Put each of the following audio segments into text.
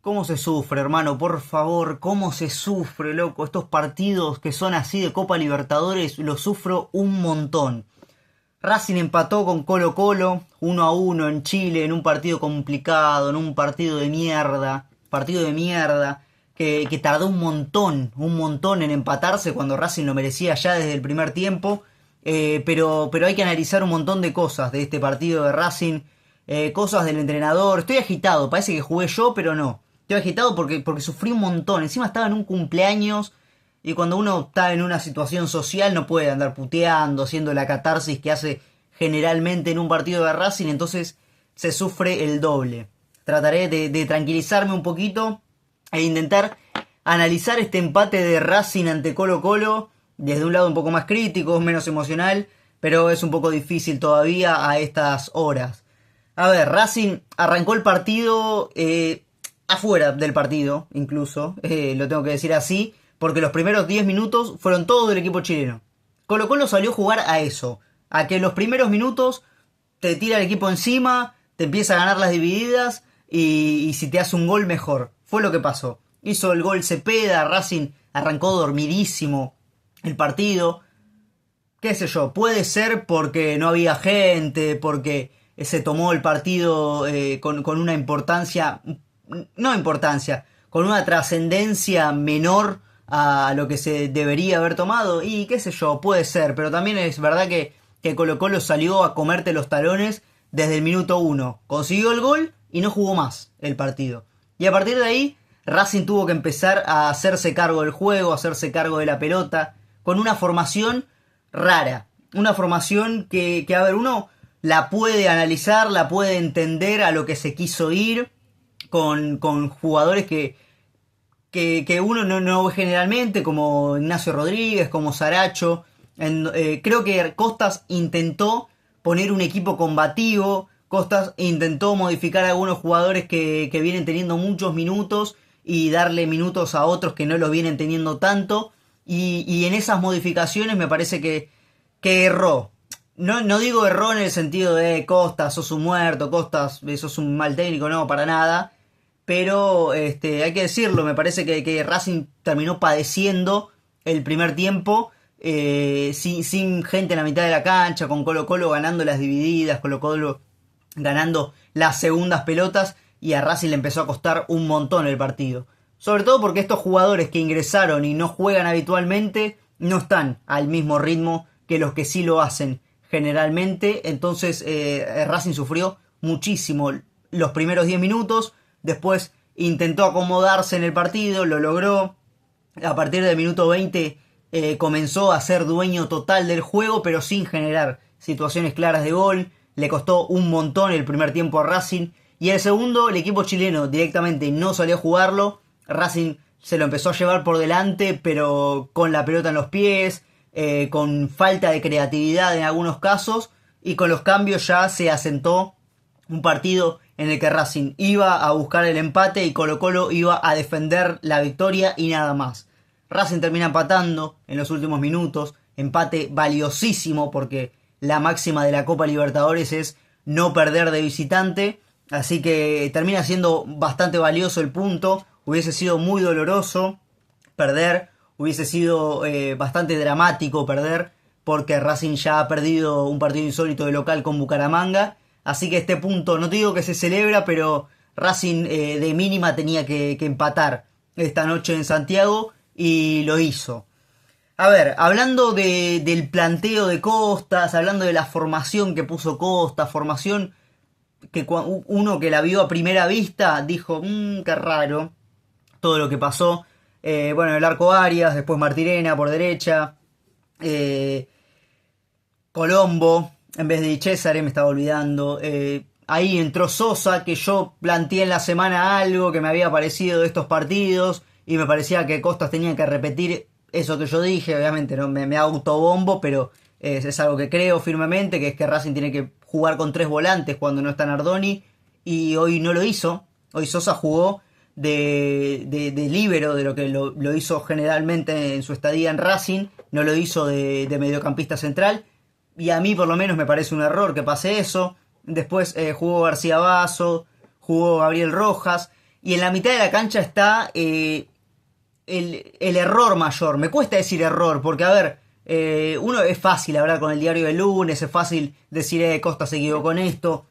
¿Cómo se sufre, hermano? Por favor, ¿cómo se sufre, loco? Estos partidos que son así de Copa Libertadores, los sufro un montón. Racing empató con Colo Colo 1-1 en Chile, en un partido complicado, en un partido de mierda, que tardó un montón en empatarse cuando Racing lo merecía ya desde el primer tiempo. Pero hay que analizar un montón de cosas de este partido de Racing, cosas del entrenador. Estoy agitado, parece que jugué yo, pero no. Estoy agitado porque sufrí un montón. Encima estaba en un cumpleaños y cuando uno está en una situación social no puede andar puteando, haciendo la catarsis que hace generalmente en un partido de Racing, entonces se sufre el doble. Trataré de tranquilizarme un poquito e intentar analizar este empate de Racing ante Colo Colo desde un lado un poco más crítico, menos emocional, pero es un poco difícil todavía a estas horas. A ver, Racing arrancó el partido afuera del partido, incluso, lo tengo que decir así, porque los primeros 10 minutos fueron todos del equipo chileno. Colo Colo salió a jugar a eso, a que en los primeros minutos te tira el equipo encima, te empieza a ganar las divididas y si te hace un gol mejor. Fue lo que pasó. Hizo el gol Cepeda, Racing arrancó dormidísimo el partido. Qué sé yo, puede ser porque no había gente, porque se tomó el partido con una importancia, no importancia, con una trascendencia menor a lo que se debería haber tomado. Y qué sé yo, puede ser, pero también es verdad que Colo Colo salió a comerte los talones desde el minuto 1. Consiguió el gol y no jugó más el partido. Y a partir de ahí, Racing tuvo que empezar a hacerse cargo del juego, a hacerse cargo de la pelota, con una formación rara. Una formación que a ver, uno la puede analizar, la puede entender a lo que se quiso ir, con jugadores que uno no ve generalmente, como Ignacio Rodríguez, como Saracho. Creo que Costas intentó poner un equipo combativo, Costas intentó modificar a algunos jugadores que vienen teniendo muchos minutos y darle minutos a otros que no los vienen teniendo tanto. Y en esas modificaciones me parece que erró. No digo erró en el sentido de Costas, sos un muerto, Costas, sos un mal técnico, no, para nada. Pero hay que decirlo, me parece que Racing terminó padeciendo el primer tiempo sin gente en la mitad de la cancha, con Colo Colo ganando las divididas, Colo Colo ganando las segundas pelotas y a Racing le empezó a costar un montón el partido. Sobre todo porque estos jugadores que ingresaron y no juegan habitualmente no están al mismo ritmo que los que sí lo hacen generalmente. Entonces Racing sufrió muchísimo los primeros 10 minutos. Después intentó acomodarse en el partido, lo logró. A partir del minuto 20 comenzó a ser dueño total del juego, pero sin generar situaciones claras de gol. Le costó un montón el primer tiempo a Racing. Y el segundo, el equipo chileno directamente no salió a jugarlo. Racing se lo empezó a llevar por delante, pero con la pelota en los pies, con falta de creatividad en algunos casos. Y con los cambios ya se asentó un partido en el que Racing iba a buscar el empate y Colo Colo iba a defender la victoria y nada más. Racing termina empatando en los últimos minutos, empate valiosísimo porque la máxima de la Copa Libertadores es no perder de visitante, así que termina siendo bastante valioso el punto. Hubiese sido muy doloroso perder, hubiese sido bastante dramático perder, porque Racing ya ha perdido un partido insólito de local con Bucaramanga. Así que este punto, no te digo que se celebra, pero Racing de mínima tenía que empatar esta noche en Santiago y lo hizo. A ver, hablando del planteo de Costas, hablando de la formación que puso Costas, formación que uno que la vio a primera vista dijo, qué raro todo lo que pasó. Bueno, el arco Arias, después Martirena por derecha, Colombo en vez de Di César, me estaba olvidando. Ahí entró Sosa, que yo planteé en la semana algo que me había parecido de estos partidos y me parecía que Costas tenía que repetir eso que yo dije. Obviamente no me autobombo, pero es algo que creo firmemente, que es que Racing tiene que jugar con 3 volantes cuando no está Nardoni, y hoy no lo hizo. Hoy Sosa jugó de líbero, de lo que lo hizo generalmente en su estadía en Racing, no lo hizo de mediocampista central, y a mí por lo menos me parece un error que pase eso. Después jugó García Basso, jugó Gabriel Rojas, y en la mitad de la cancha está el error mayor. Me cuesta decir error, porque a ver, uno es fácil hablar con el diario del lunes, es fácil decir, Costas se equivocó con esto,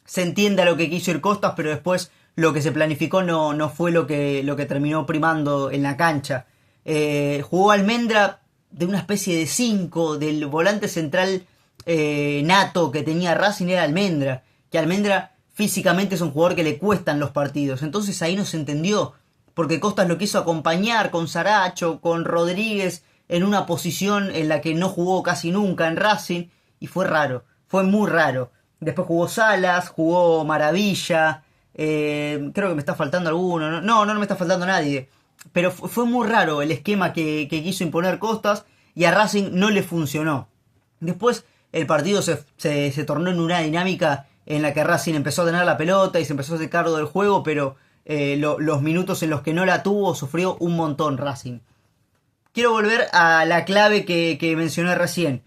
se entiende a lo que quiso ir Costas, pero después lo que se planificó no fue lo que terminó primando en la cancha. Jugó Almendra de una especie de 5, del volante central nato que tenía Racing era Almendra, que Almendra físicamente es un jugador que le cuestan los partidos, entonces ahí no se entendió, porque Costas lo quiso acompañar con Saracho, con Rodríguez, en una posición en la que no jugó casi nunca en Racing, y fue raro, fue muy raro. Después jugó Salas, jugó Maravilla, creo que me está faltando alguno, no me está faltando nadie, pero fue muy raro el esquema que quiso imponer Costas, y a Racing no le funcionó. Después el partido se tornó en una dinámica en la que Racing empezó a tener la pelota y se empezó a hacer cargo del juego, pero los minutos en los que no la tuvo sufrió un montón Racing. Quiero volver a la clave que mencioné recién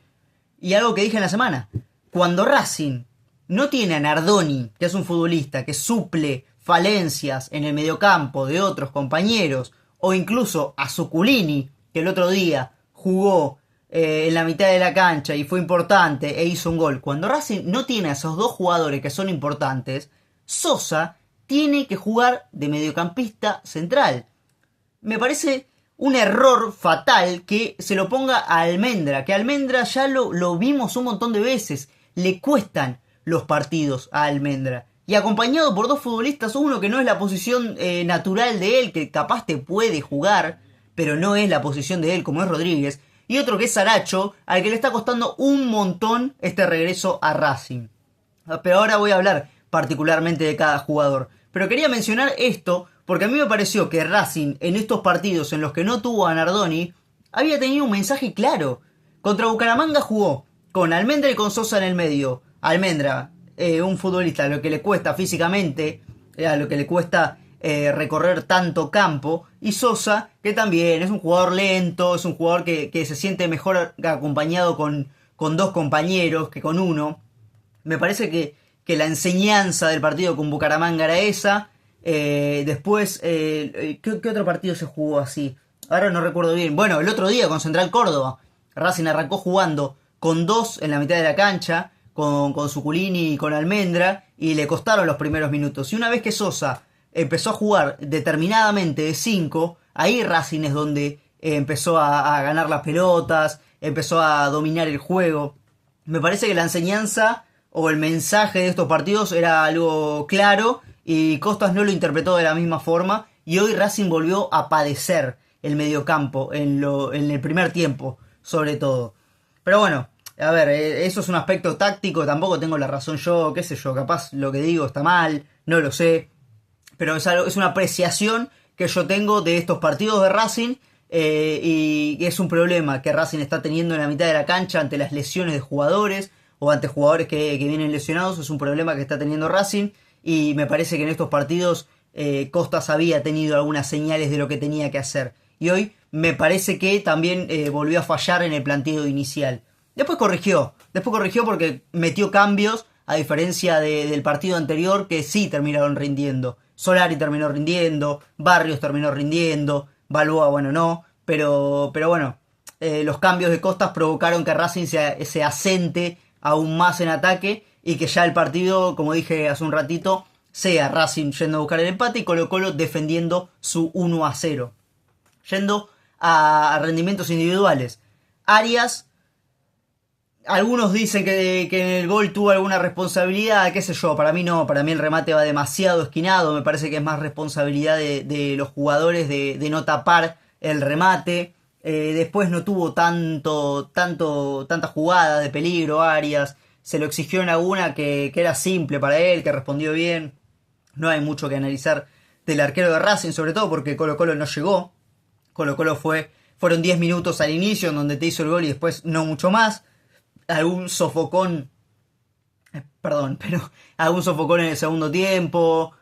y algo que dije en la semana. Cuando Racing no tiene a Nardoni, que es un futbolista que suple falencias en el mediocampo de otros compañeros, o incluso a Zuculini, que el otro día jugó en la mitad de la cancha y fue importante e hizo un gol. Cuando Racing no tiene a esos dos jugadores que son importantes, Sosa tiene que jugar de mediocampista central. Me parece un error fatal que se lo ponga a Almendra, que Almendra ya lo vimos un montón de veces, le cuestan los partidos a Almendra. Y acompañado por dos futbolistas, uno que no es la posición natural de él, que capaz te puede jugar, pero no es la posición de él como es Rodríguez, y otro que es Saracho, al que le está costando un montón este regreso a Racing. Pero ahora voy a hablar particularmente de cada jugador. Pero quería mencionar esto porque a mí me pareció que Racing en estos partidos en los que no tuvo a Nardoni había tenido un mensaje claro. Contra Bucaramanga jugó con Almendra y con Sosa en el medio. Almendra, un futbolista a lo que le cuesta físicamente, a lo que le cuesta recorrer tanto campo, y Sosa, que también es un jugador lento, es un jugador que se siente mejor acompañado con dos compañeros que con uno. Me parece que la enseñanza del partido con Bucaramanga era esa. Después, ¿qué otro partido se jugó así? Ahora no recuerdo bien. Bueno, el otro día con Central Córdoba, Racing arrancó jugando con dos en la mitad de la cancha, con Zuculini y con Almendra, y le costaron los primeros minutos. Y una vez que Sosa empezó a jugar determinadamente de 5, ahí Racing es donde empezó a ganar las pelotas, empezó a dominar el juego. Me parece que la enseñanza o el mensaje de estos partidos era algo claro y Costas no lo interpretó de la misma forma, y hoy Racing volvió a padecer el mediocampo en el primer tiempo, sobre todo. Pero bueno, a ver, eso es un aspecto táctico, tampoco tengo la razón yo, qué sé yo, capaz lo que digo está mal, no lo sé, pero es una apreciación que yo tengo de estos partidos de Racing, y es un problema que Racing está teniendo en la mitad de la cancha ante las lesiones de jugadores o ante jugadores que vienen lesionados. Es un problema que está teniendo Racing, y me parece que en estos partidos Costas había tenido algunas señales de lo que tenía que hacer, y hoy me parece que también volvió a fallar en el planteo inicial. Después corrigió porque metió cambios, a diferencia del partido anterior, que sí terminaron rindiendo. Solari terminó rindiendo, Barrios terminó rindiendo, Balboa, bueno, no, pero bueno, los cambios de Costas provocaron que Racing se asente aún más en ataque, y que ya el partido, como dije hace un ratito, sea Racing yendo a buscar el empate y Colo-Colo defendiendo su 1-0. Yendo a rendimientos individuales, Arias, algunos dicen que en el gol tuvo alguna responsabilidad, qué sé yo, para mí no, para mí el remate va demasiado esquinado, me parece que es más responsabilidad de los jugadores de no tapar el remate. Después no tuvo tanta jugada de peligro Arias, se lo exigió en alguna que era simple para él, que respondió bien. No hay mucho que analizar del arquero de Racing, sobre todo porque Colo-Colo no llegó. Colo-Colo fueron 10 minutos al inicio en donde te hizo el gol y después no mucho más. Algún sofocón en el segundo tiempo,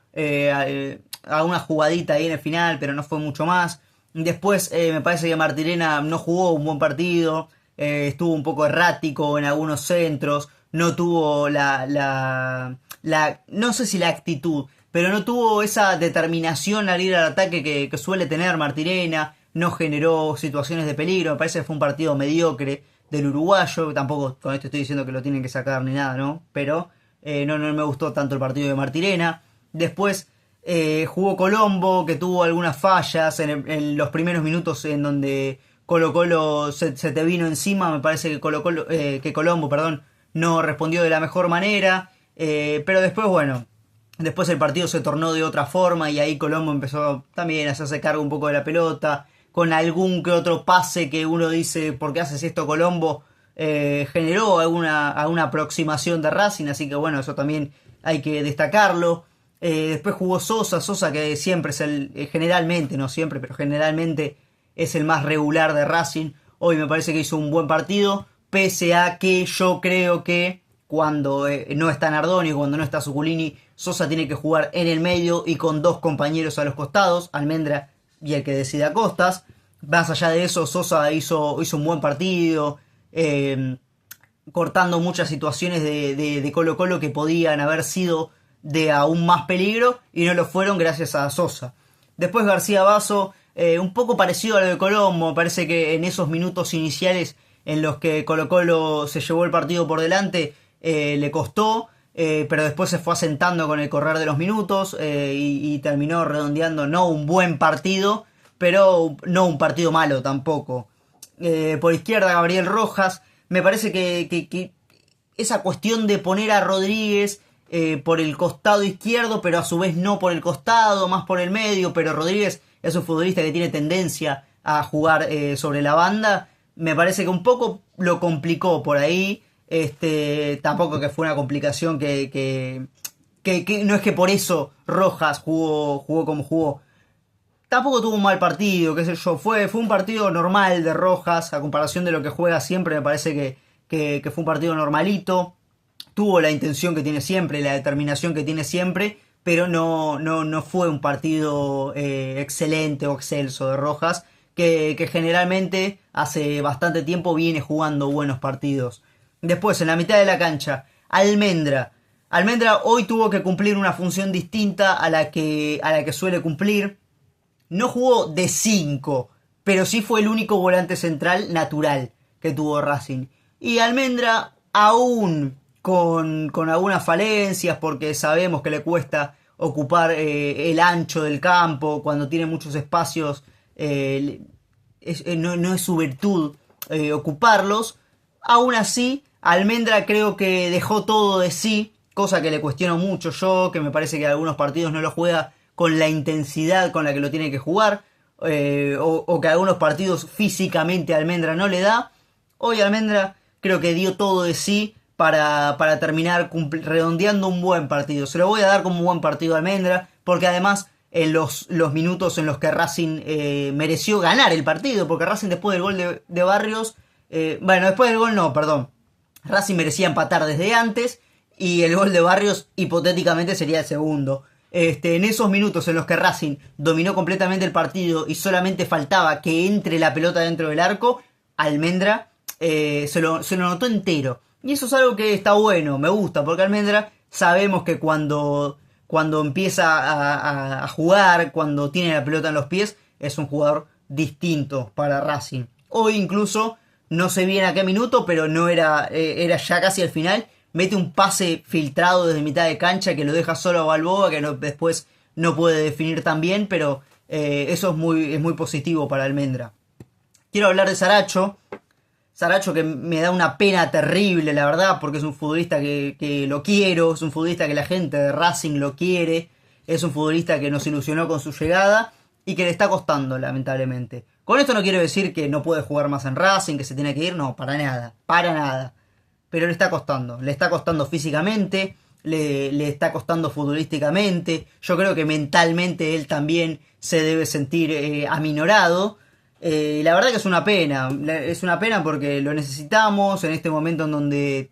alguna jugadita ahí en el final, pero no fue mucho más. Después me parece que Martirena no jugó un buen partido, estuvo un poco errático en algunos centros, no tuvo no sé si la actitud, pero no tuvo esa determinación al ir al ataque que suele tener Martirena, no generó situaciones de peligro, me parece que fue un partido mediocre del uruguayo, tampoco con esto estoy diciendo que lo tienen que sacar ni nada, ¿no? Pero no me gustó tanto el partido de Martirena. Después jugó Colombo, que tuvo algunas fallas en los primeros minutos en donde Colo Colo se te vino encima, me parece que que Colombo, perdón, no respondió de la mejor manera, pero después, bueno, después el partido se tornó de otra forma y ahí Colombo empezó también a hacerse cargo un poco de la pelota, con algún que otro pase que uno dice, ¿por qué haces esto Colombo? Generó alguna aproximación de Racing, así que bueno, eso también hay que destacarlo. Después jugó Sosa que siempre es generalmente, no siempre, pero generalmente es el más regular de Racing. Hoy me parece que hizo un buen partido, pese a que yo creo que cuando no está Nardoni, cuando no está Zuculini, Sosa tiene que jugar en el medio y con dos compañeros a los costados, Almendra y el que decida Costas. Más allá de eso, Sosa hizo un buen partido, cortando muchas situaciones de Colo Colo que podían haber sido de aún más peligro y no lo fueron gracias a Sosa. Después García Basso, un poco parecido a lo de Colombo, parece que en esos minutos iniciales en los que Colo Colo se llevó el partido por delante, le costó, pero después se fue asentando con el correr de los minutos y terminó redondeando no un buen partido, pero no un partido malo tampoco. Por izquierda Gabriel Rojas, me parece que esa cuestión de poner a Rodríguez por el costado izquierdo, pero a su vez no por el costado, más por el medio, pero Rodríguez es un futbolista que tiene tendencia a jugar sobre la banda, me parece que un poco lo complicó por ahí. Tampoco que fue una complicación que no es que por eso Rojas jugó como jugó. Tampoco tuvo un mal partido, qué sé yo, fue un partido normal de Rojas, a comparación de lo que juega siempre, me parece que fue un partido normalito. Tuvo la intención que tiene siempre, la determinación que tiene siempre, pero no fue un partido excelente o excelso de Rojas, que generalmente hace bastante tiempo viene jugando buenos partidos. Después, en la mitad de la cancha, Almendra. Almendra hoy tuvo que cumplir una función distinta a la que suele cumplir. No jugó de 5, pero sí fue el único volante central natural que tuvo Racing. Y Almendra, aún con algunas falencias, porque sabemos que le cuesta ocupar el ancho del campo, cuando tiene muchos espacios, no es su virtud ocuparlos. Aún así, Almendra creo que dejó todo de sí, cosa que le cuestiono mucho yo, que me parece que algunos partidos no lo juega con la intensidad con la que lo tiene que jugar, o que algunos partidos físicamente Almendra no le da. Hoy Almendra creo que dio todo de sí para terminar redondeando un buen partido. Se lo voy a dar como un buen partido a Almendra, porque además en los minutos en los que Racing mereció ganar el partido, porque Racing después del gol de Barrios, después del gol no, perdón, Racing merecía empatar desde antes y el gol de Barrios hipotéticamente sería el segundo. En esos minutos en los que Racing dominó completamente el partido y solamente faltaba que entre la pelota dentro del arco, Almendra se lo notó entero. Y eso es algo que está bueno, me gusta, porque Almendra sabemos que cuando empieza a jugar, cuando tiene la pelota en los pies, es un jugador distinto para Racing. Hoy incluso, no sé bien a qué minuto, pero no era ya casi al final, mete un pase filtrado desde mitad de cancha que lo deja solo a Balboa, que después no puede definir tan bien, pero eso es muy positivo para Almendra. Quiero hablar de Saracho. Saracho, que me da una pena terrible, la verdad, porque es un futbolista que lo quiero, es un futbolista que la gente de Racing lo quiere, es un futbolista que nos ilusionó con su llegada y que le está costando, lamentablemente. Con esto no quiero decir que no puede jugar más en Racing, que se tiene que ir, no, para nada. Pero le está costando físicamente, le está costando futbolísticamente. Yo creo que mentalmente él también se debe sentir aminorado. La verdad que es una pena porque lo necesitamos en este momento en donde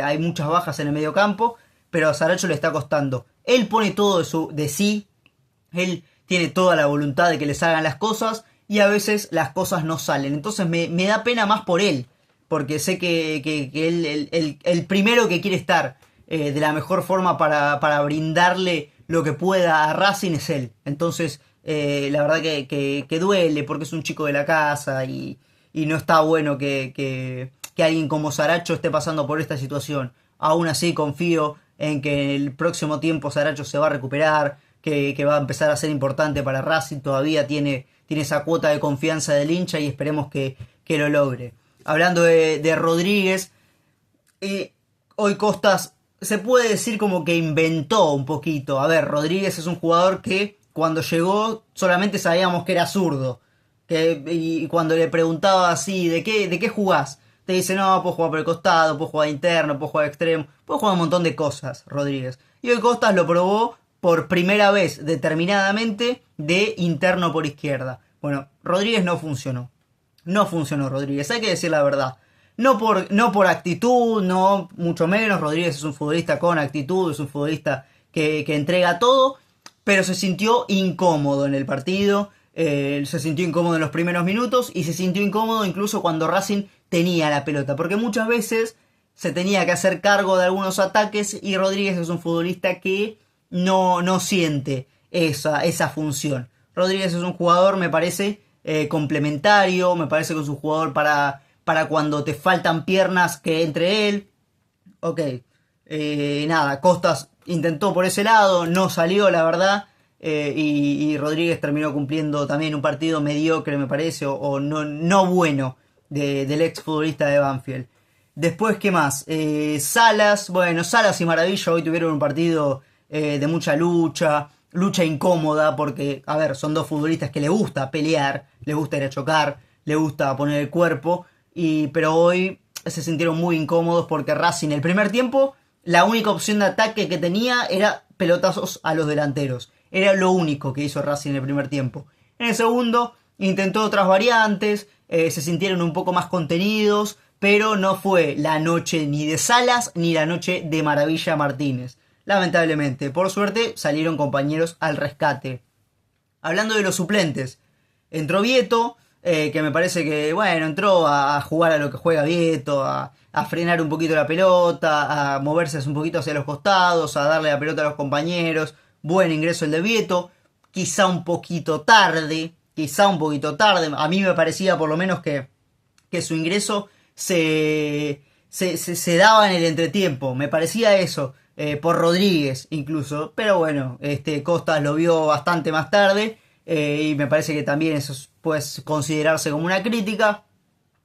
hay muchas bajas en el medio campo, pero a Saracho le está costando. Él pone todo de sí, él tiene toda la voluntad de que le salgan las cosas y a veces las cosas no salen. Entonces me da pena más por él, porque sé que él el primero que quiere estar de la mejor forma para brindarle lo que pueda a Racing es él. Entonces, la verdad que duele porque es un chico de la casa y no está bueno que alguien como Saracho esté pasando por esta situación. Aún así confío en que el próximo tiempo Saracho se va a recuperar, que va a empezar a ser importante para Racing, todavía tiene esa cuota de confianza del hincha y esperemos que lo logre. Hablando de Rodríguez, hoy Costas se puede decir como que inventó un poquito. A ver, Rodríguez es un jugador que cuando llegó solamente sabíamos que era zurdo. Y cuando le preguntaba así, ¿de qué jugás? Te dice, no, puedo jugar por el costado, puedo jugar interno, puedo jugar extremo, puedo jugar un montón de cosas, Rodríguez. Y hoy Costas lo probó por primera vez, determinadamente, de interno por izquierda. Bueno, Rodríguez no funcionó. No funcionó Rodríguez, hay que decir la verdad. No por actitud, no mucho menos. Rodríguez es un futbolista con actitud, es un futbolista que entrega todo, pero se sintió incómodo en el partido. Se sintió incómodo en los primeros minutos y se sintió incómodo incluso cuando Racing tenía la pelota, porque muchas veces se tenía que hacer cargo de algunos ataques y Rodríguez es un futbolista que no siente esa función. Rodríguez es un jugador, me parece, complementario, me parece que es un jugador para cuando te faltan piernas que entre él. Ok, nada, Costas intentó por ese lado, no salió la verdad. Y Rodríguez terminó cumpliendo también un partido mediocre, me parece, o no bueno del ex futbolista de Banfield. Después, ¿qué más? Salas y Maravilla hoy tuvieron un partido de mucha lucha incómoda, porque, a ver, son dos futbolistas que le gusta pelear, le gusta ir a chocar, le gusta poner el cuerpo, pero hoy se sintieron muy incómodos porque Racing, el primer tiempo, la única opción de ataque que tenía era pelotazos a los delanteros. Era lo único que hizo Racing en el primer tiempo. En el segundo intentó otras variantes, se sintieron un poco más contenidos, pero no fue la noche ni de Salas ni la noche de Maravilla Martínez. Lamentablemente, por suerte salieron compañeros al rescate. Hablando de los suplentes, entró Vieto, que me parece que, bueno, entró a jugar a lo que juega Vieto, a frenar un poquito la pelota, a moverse un poquito hacia los costados, a darle la pelota a los compañeros. Buen ingreso el de Vieto, quizá un poquito tarde. A mí me parecía por lo menos que su ingreso se daba en el entretiempo. Me parecía eso, por Rodríguez incluso. Pero bueno, Costas lo vio bastante más tarde y me parece que también eso puede considerarse como una crítica.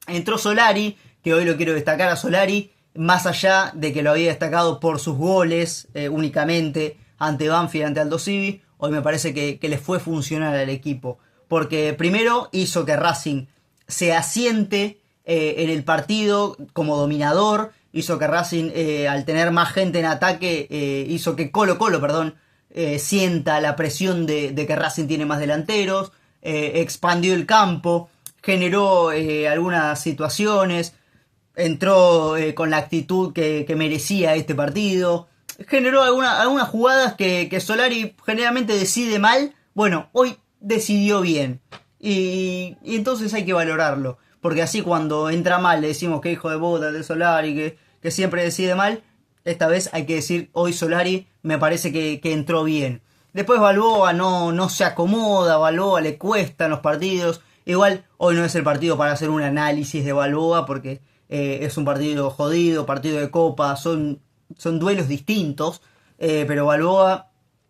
Entró Solari, que hoy lo quiero destacar a Solari, más allá de que lo había destacado por sus goles únicamente ante Banfield, ante Aldo Civi. Hoy me parece que le fue funcional al equipo, porque primero hizo que Racing se asiente en el partido como dominador, hizo que Racing, al tener más gente en ataque, hizo que Colo Colo, sienta la presión de que Racing tiene más delanteros, expandió el campo, generó algunas situaciones, entró con la actitud que merecía este partido, generó algunas jugadas que Solari generalmente decide mal. Bueno, hoy decidió bien. Y entonces hay que valorarlo. Porque así cuando entra mal le decimos que hijo de puta de Solari, que siempre decide mal. Esta vez hay que decir, hoy Solari me parece que entró bien. Después Balboa no se acomoda, Balboa le cuesta en los partidos. Igual hoy no es el partido para hacer un análisis de Balboa porque es un partido jodido, partido de copa, son duelos distintos, pero Balboa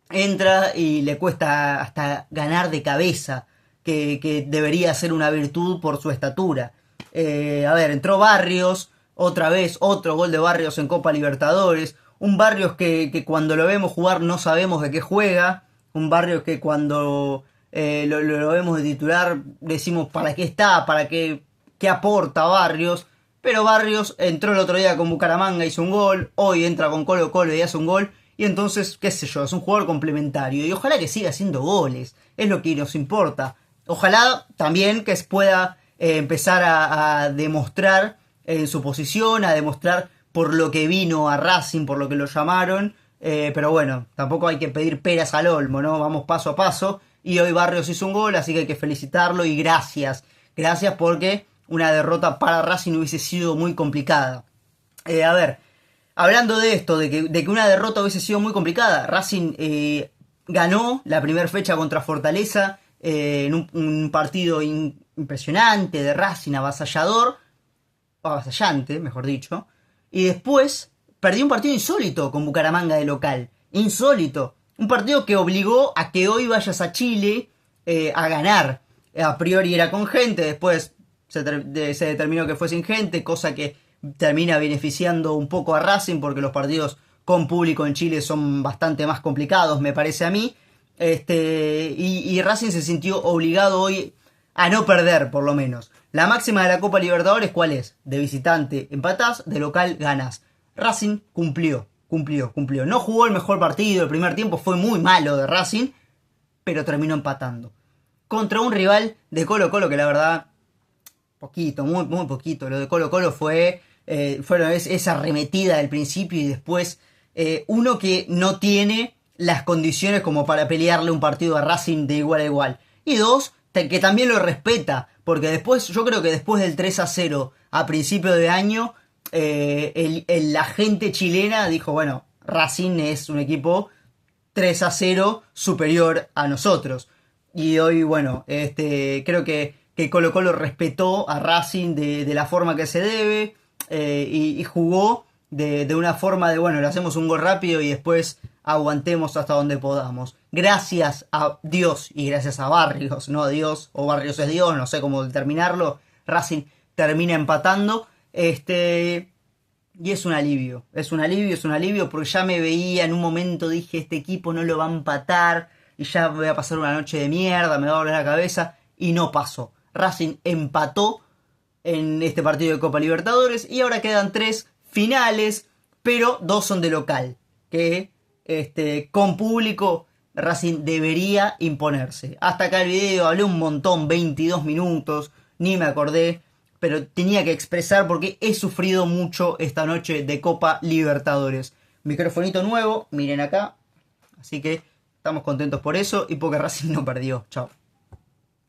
entra y le cuesta hasta ganar de cabeza, que debería ser una virtud por su estatura. Entró Barrios, otra vez, otro gol de Barrios en Copa Libertadores, un Barrios que cuando lo vemos jugar no sabemos de qué juega, un Barrios que cuando lo vemos de titular decimos para qué está, para qué aporta Barrios. Pero Barrios entró el otro día con Bucaramanga, hizo un gol, hoy entra con Colo Colo y hace un gol, y entonces, qué sé yo, es un jugador complementario, y ojalá que siga haciendo goles, es lo que nos importa. Ojalá también que pueda empezar a demostrar en su posición, a demostrar por lo que vino a Racing, por lo que lo llamaron, pero bueno, tampoco hay que pedir peras al olmo, ¿no? Vamos paso a paso, y hoy Barrios hizo un gol, así que hay que felicitarlo, y gracias porque una derrota para Racing hubiese sido muy complicada. Hablando de esto, de que una derrota hubiese sido muy complicada, Racing ganó la primera fecha contra Fortaleza en un partido impresionante de Racing, avasallante, mejor dicho. Y después perdió un partido insólito con Bucaramanga de local. Insólito. Un partido que obligó a que hoy vayas a Chile a ganar. A priori era con gente, después se determinó que fue sin gente, cosa que termina beneficiando un poco a Racing porque los partidos con público en Chile son bastante más complicados, me parece a mí. Y Racing se sintió obligado hoy a no perder, por lo menos. La máxima de la Copa Libertadores, ¿cuál es? De visitante empatás, de local ganás. Racing cumplió. No jugó el mejor partido, el primer tiempo fue muy malo de Racing, pero terminó empatando. Contra un rival de Colo-Colo que la verdad, poquito, muy poquito. Lo de Colo-Colo fue esa arremetida del principio y después uno que no tiene las condiciones como para pelearle un partido a Racing de igual a igual. Y dos, que también lo respeta, porque después, yo creo que después del 3-0 a principio de año, la gente chilena dijo, bueno, Racing es un equipo 3-0 superior a nosotros. Y hoy, bueno, creo que Colo-Colo respetó a Racing de la forma que se debe y jugó de una forma de, bueno, le hacemos un gol rápido y después aguantemos hasta donde podamos. Gracias a Dios y gracias a Barrios, no a Dios, o Barrios es Dios, no sé cómo determinarlo, Racing termina empatando. Y es un alivio, porque ya me veía en un momento, dije, este equipo no lo va a empatar y ya voy a pasar una noche de mierda, me va a doler la cabeza, y no pasó. Racing empató en este partido de Copa Libertadores y ahora quedan 3 finales, pero 2 son de local, que con público Racing debería imponerse. Hasta acá el video, hablé un montón, 22 minutos, ni me acordé, pero tenía que expresar porque he sufrido mucho esta noche de Copa Libertadores. Microfonito nuevo, miren acá, así que estamos contentos por eso y porque Racing no perdió. Chao.